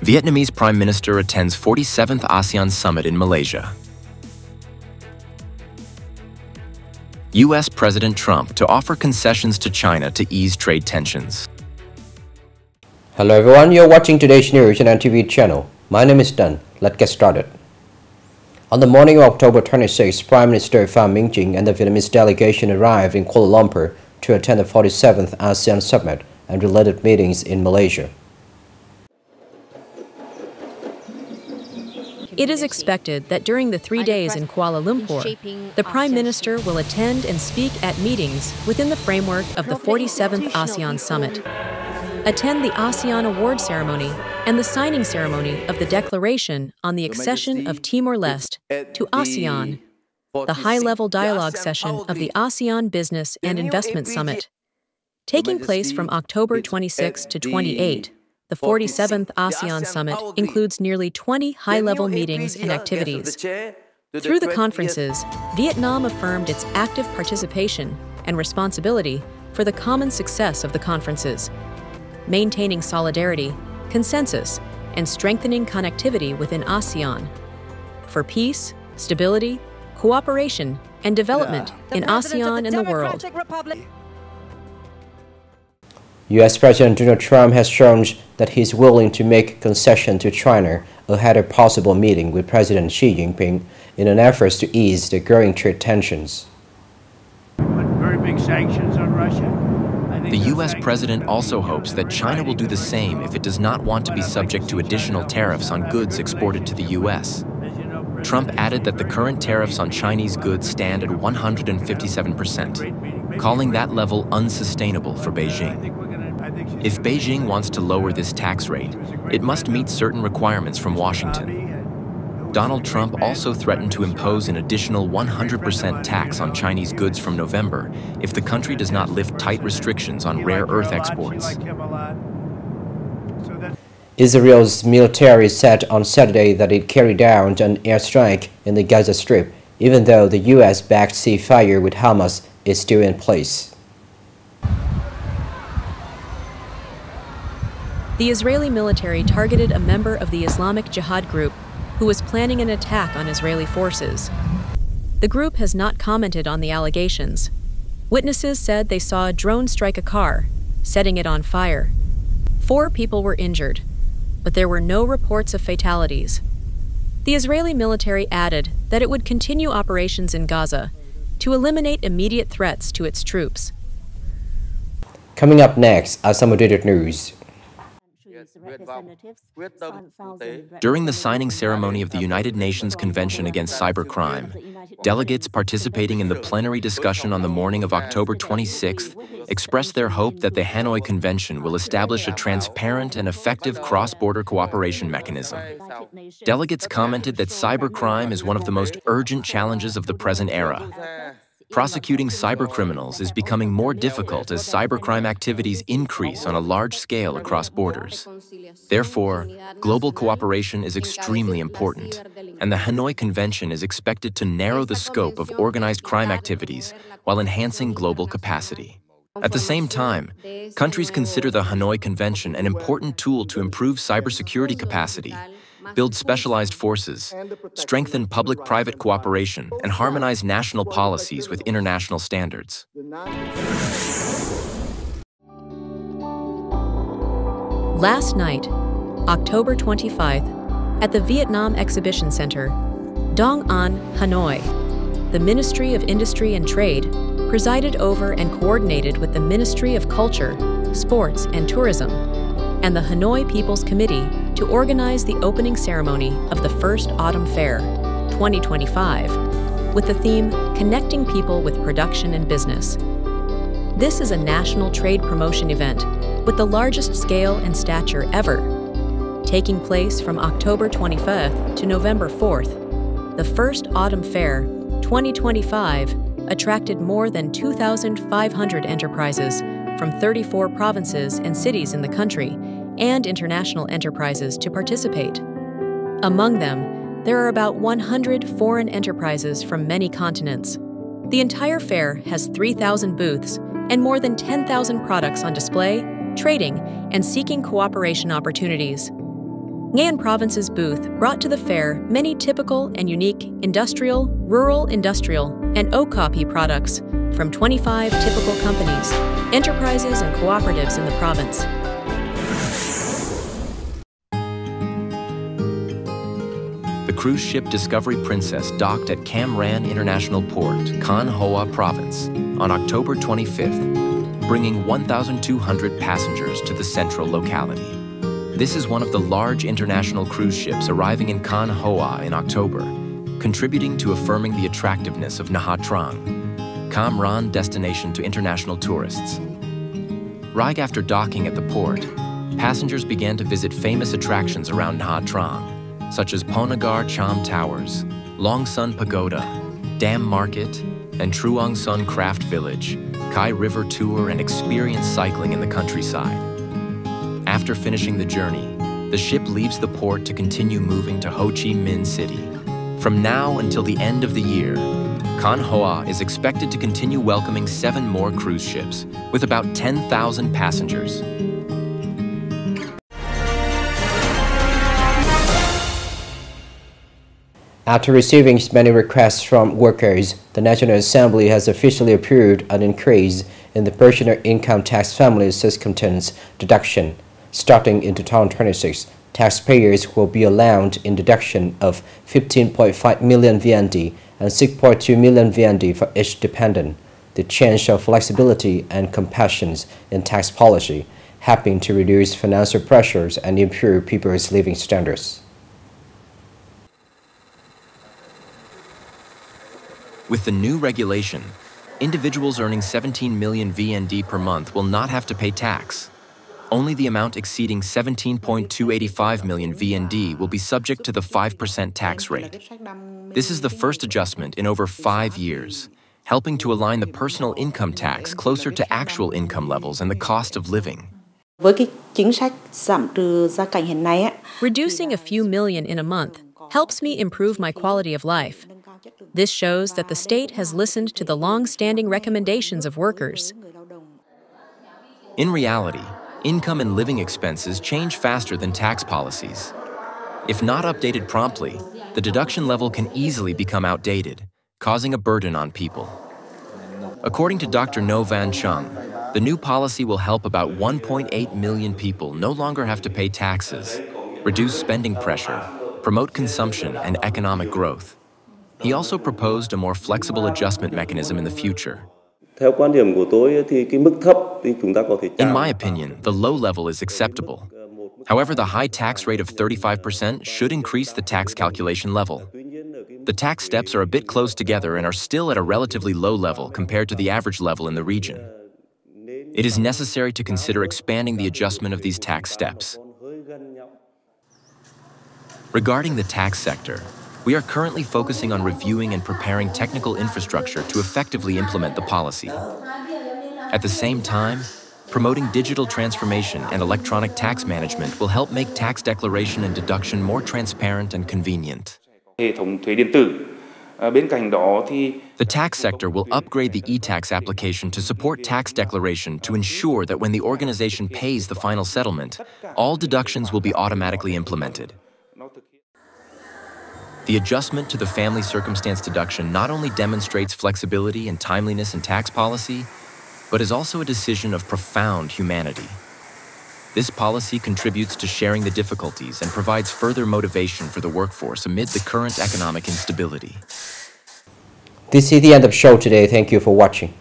Vietnamese Prime Minister attends 47th ASEAN Summit in Malaysia. U.S. President Trump to offer concessions to China to ease trade tensions. Hello everyone, you're watching today's news on NTV channel. My name is Đăng. Let's get started. On the morning of October 26, Prime Minister Phạm Minh Chính and the Vietnamese delegation arrived in Kuala Lumpur to attend the 47th ASEAN Summit and related meetings in Malaysia. It is expected that during the 3 days in Kuala Lumpur, the Prime Minister will attend and speak at meetings within the framework of the 47th ASEAN Summit, attend the ASEAN Award Ceremony and the signing ceremony of the Declaration on the Accession of Timor-Leste to ASEAN, the high-level dialogue session of the ASEAN Business and Investment Summit. Taking place from October 26 to 28, the 47th ASEAN Summit includes nearly 20 high-level meetings and activities. Through the conferences, Vietnam affirmed its active participation and responsibility for the common success of the conferences, maintaining solidarity, consensus, and strengthening connectivity within ASEAN for peace, stability, cooperation, and development in ASEAN and the world. U.S. President Donald Trump has shown that he is willing to make concessions to China ahead of a possible meeting with President Xi Jinping in an effort to ease the growing trade tensions. Very big sanctions on Russia. The U.S. president also hopes that China will do the same if it does not want to be subject to additional tariffs on goods exported to the U.S. Trump added that the current tariffs on Chinese goods stand at 157%, calling that level unsustainable for Beijing. If Beijing wants to lower this tax rate, it must meet certain requirements from Washington. Donald Trump also threatened to impose an additional 100% tax on Chinese goods from November if the country does not lift tight restrictions on rare earth exports. Israel's military said on Saturday that it carried out an airstrike in the Gaza Strip, even though the U.S.-backed ceasefire with Hamas is still in place. The Israeli military targeted a member of the Islamic Jihad group who was planning an attack on Israeli forces. The group has not commented on the allegations. Witnesses said they saw a drone strike a car, setting it on fire. 4 people were injured, but there were no reports of fatalities. The Israeli military added that it would continue operations in Gaza to eliminate immediate threats to its troops. Coming up next are some updated news. During the signing ceremony of the United Nations Convention Against Cybercrime, delegates participating in the plenary discussion on the morning of October 26th expressed their hope that the Hanoi Convention will establish a transparent and effective cross-border cooperation mechanism. Delegates commented that cybercrime is one of the most urgent challenges of the present era. Prosecuting cybercriminals is becoming more difficult as cybercrime activities increase on a large scale across borders. Therefore, global cooperation is extremely important, and the Hanoi Convention is expected to narrow the scope of organized crime activities while enhancing global capacity. At the same time, countries consider the Hanoi Convention an important tool to improve cybersecurity capacity, build specialized forces, strengthen public-private cooperation, and harmonize national policies with international standards. Last night, October 25th, at the Vietnam Exhibition Center, Dong An, Hanoi, the Ministry of Industry and Trade presided over and coordinated with the Ministry of Culture, Sports and Tourism and the Hanoi People's Committee to organize the opening ceremony of the first Autumn Fair, 2025, with the theme Connecting People with Production and Business. This is a national trade promotion event with the largest scale and stature ever. Taking place from October 25th to November 4th, the first Autumn Fair, 2025, attracted more than 2,500 enterprises from 34 provinces and cities in the country and international enterprises to participate. Among them, there are about 100 foreign enterprises from many continents. The entire fair has 3,000 booths and more than 10,000 products on display, trading, and seeking cooperation opportunities. Nghệ Province's booth brought to the fair many typical and unique industrial, rural industrial, and OCOP products from 25 typical companies, enterprises, and cooperatives in the province. The cruise ship Discovery Princess docked at Cam Ranh International Port, Con Hoa Province, on October 25th, bringing 1,200 passengers to the central locality. This is one of the large international cruise ships arriving in Con Hoa in October, contributing to affirming the attractiveness of Nha Trang, Cam Ranh destination to international tourists. Right after docking at the port, passengers began to visit famous attractions around Nha Trang, such as Ponagar Cham Towers, Long Sun Pagoda, Dam Market, and Truong Sun Craft Village, Kai River Tour, and experience cycling in the countryside. After finishing the journey, the ship leaves the port to continue moving to Ho Chi Minh City. From now until the end of the year, Con Hoa is expected to continue welcoming 7 more cruise ships, with about 10,000 passengers. After receiving many requests from workers, the National Assembly has officially approved an increase in the personal income tax family circumstance deduction. Starting in 2026, taxpayers will be allowed in deduction of 15.5 million VND and 6.2 million VND for each dependent. The change shows flexibility and compassion in tax policy, helping to reduce financial pressures and improve people's living standards. With the new regulation, individuals earning 17 million VND per month will not have to pay tax. Only the amount exceeding 17.285 million VND will be subject to the 5% tax rate. This is the first adjustment in over 5 years, helping to align the personal income tax closer to actual income levels and the cost of living. Reducing a few million in a month helps me improve my quality of life. This shows that the state has listened to the long-standing recommendations of workers. In reality, income and living expenses change faster than tax policies. If not updated promptly, the deduction level can easily become outdated, causing a burden on people. According to Dr. No Van Chung, the new policy will help about 1.8 million people no longer have to pay taxes, reduce spending pressure, promote consumption and economic growth. He also proposed a more flexible adjustment mechanism in the future. In my opinion, the low level is acceptable. However, the high tax rate of 35% should increase the tax calculation level. The tax steps are a bit close together and are still at a relatively low level compared to the average level in the region. It is necessary to consider expanding the adjustment of these tax steps. Regarding the tax sector, we are currently focusing on reviewing and preparing technical infrastructure to effectively implement the policy. At the same time, promoting digital transformation and electronic tax management will help make tax declaration and deduction more transparent and convenient. The tax sector will upgrade the e-tax application to support tax declaration to ensure that when the organization pays the final settlement, all deductions will be automatically implemented. The adjustment to the family circumstance deduction not only demonstrates flexibility and timeliness in tax policy, but is also a decision of profound humanity. This policy contributes to sharing the difficulties and provides further motivation for the workforce amid the current economic instability. This is the end of the show today. Thank you for watching.